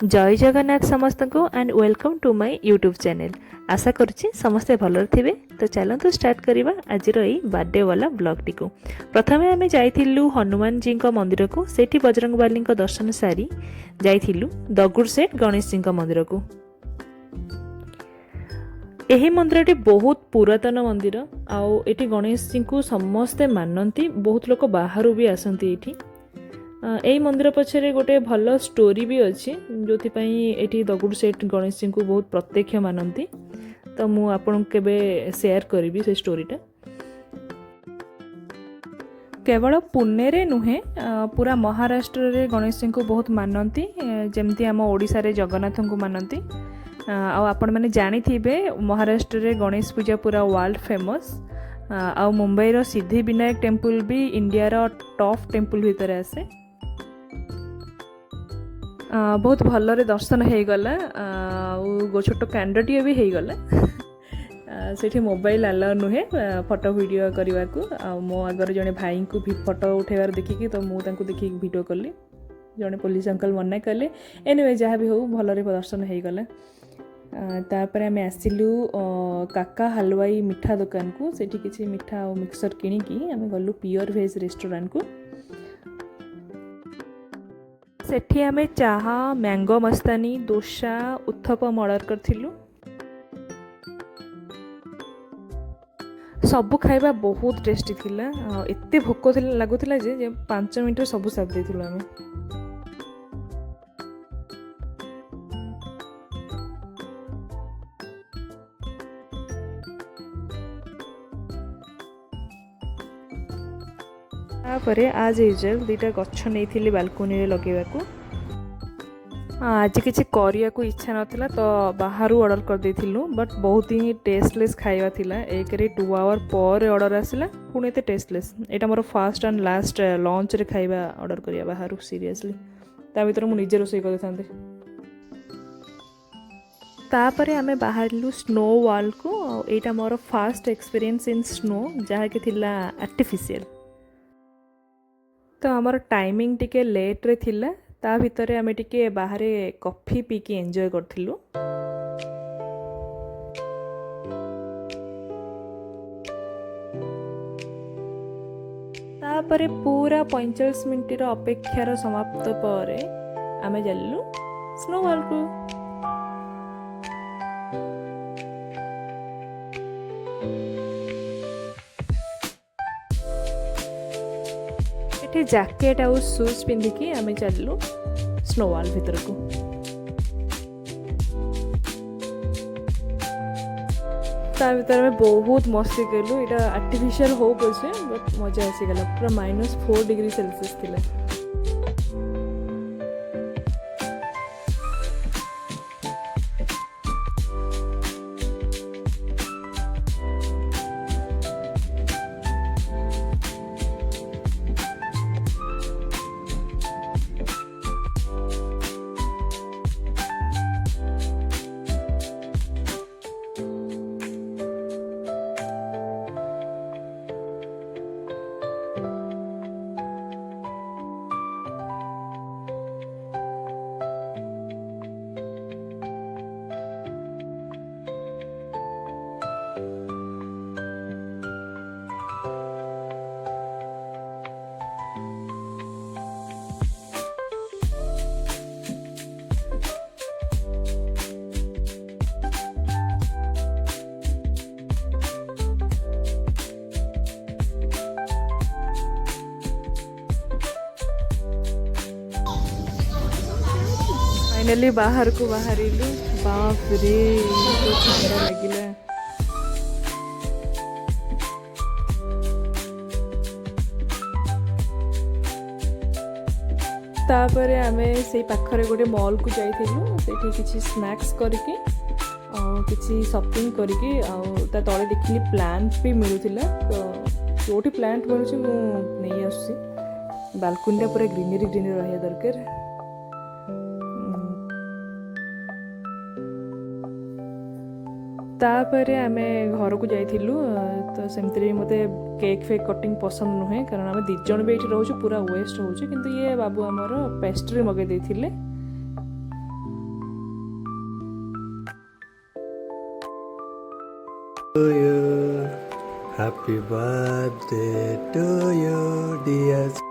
जय जगन्नाथ समस्त को and welcome to my YouTube channel. आशा करुच्ची समस्ते भलर थे। तो चलतु स्टार्ट करवा आज बर्थडे वाला ब्लॉग टी को। प्रथम आम जाइलु हनुमान जी मंदिर को, सेठी बजरंगबाली दर्शन सारी जाइलु दगुरसेठ गणेश जी मंदिर को। यही मंदिर बहुत पुरातन मंदिर आउ एटी गणेश जी को समस्ते मानती, बहुत लोग बाहर भी आसती। यही मंदिर पछरे गोटे भल स्टोरी भी अच्छी जो ये दगुड़सेठ गणेश जी को बहुत प्रत्यक्ष मानती। तो मु आपन केबे शेयर करी से स्टोरीटा। केवल पुणे रे नुहे पूरा महाराष्ट्र रे गणेश जी को बहुत मानती, जमती आम ओडिशा रे जगन्नाथ को मानती। आपण मैंने जानी थे महाराष्ट्र रे गणेश पूजा पूरा वर्ल्ड फेमस। आ मुंबई रो सिद्धि विनायक टेम्पल भी इंडिया रो टॉप टेम्पल भीतर आसे। बहुत भलरे दर्शन हो गला। छोट कैंडटीए भी हो गला। सेठी मोबाइल अलाउ नुहे फोटो वीडियो करने को। मो आगर जड़े भाई को भी फोटो उठेबार देखिकी तो मुझे देखिक वीडियो कली। जड़े पुलिस अंकल मना कले। एनिवे जहाँ भी हो भलरे दर्शन हो गला। तापर आम आसिलु काका हलवाई मिठा दुकान को। सेठी किसी मिठा और मिक्सर किणिकी आम गलु प्योर वेज रेस्टोरेंट को। सेठी आमे चाहा, मैंगो मस्तानी, डोसा, उत्थपम ऑर्डर करथिलु। सबु खाइबा बहुत टेस्टी थिला। एते भोक लागुथिला जे 5 मिनिट सबु साथ देथिलु आमे। तापरे आज यूजुअल दुईटा गछ नहीं बालकोनी लगेगा। आज किसी करिया को इच्छा नाला तो बाहर ऑर्डर कर देथिलु, बट बहुत ही टेस्टलेस खाଇବା थिला। एक रे 2 आवर पर ऑर्डर आसला, पुणे ते tasteless. Etah more first and last lunch रे खाଇବା ऑर्डर करिया बाहर। सीरियसली ता भीतर मु निजे रोसई कर थांते। तापरे आमे बाहरलु स्नो वॉल को। एटा more first experience in snow, जहा कि थिला आर्टिफिशियल। तो आमर टाइमिंग टिके लेट रे थिला। ता भितरे आमे टिके बाहर कॉफी पी के एंजॉय करथिलु। तापरे पूरा 45 मिनिट अपेक्षार समाप्त पर आमे जालु स्नो वॉल को। जैकेट आउ शूज पिंधिकी आमे चलू स्नो वॉल भीतर को। ता भीतर में बहुत मस्ती कलु। इटा आर्टिफिशियल हो पछे बट मजा आसीगला। पूरा -4 डिग्री सेल्सियस थिला। फाइनली बाहर को बाहरिलु। बाप रे तो ठंडा लगिला। तापरे आमे से पाखरे गोटे मॉल को जाइथिलु। सेठी किछि स्नैक्स करके किछि शॉपिंग करके ता तळे देखिली प्लांट भी मिलुथिला। तो जोठी प्लांट मिलुछि मु नै आसी। बालकनी पूरा ग्रीनरी ग्रीनरी रहिया दरकार। तापर आमे घर को जाइथिलु। तो सेमती मते केक फेक कटिंग पसंद नुहे, कारण आम 2 जण भी ये रोचे पूरा वेस्ट हो। किंतु ये बाबू आमर पेस्ट्री मगे देथिले। To you. Happy birthday to you, dear.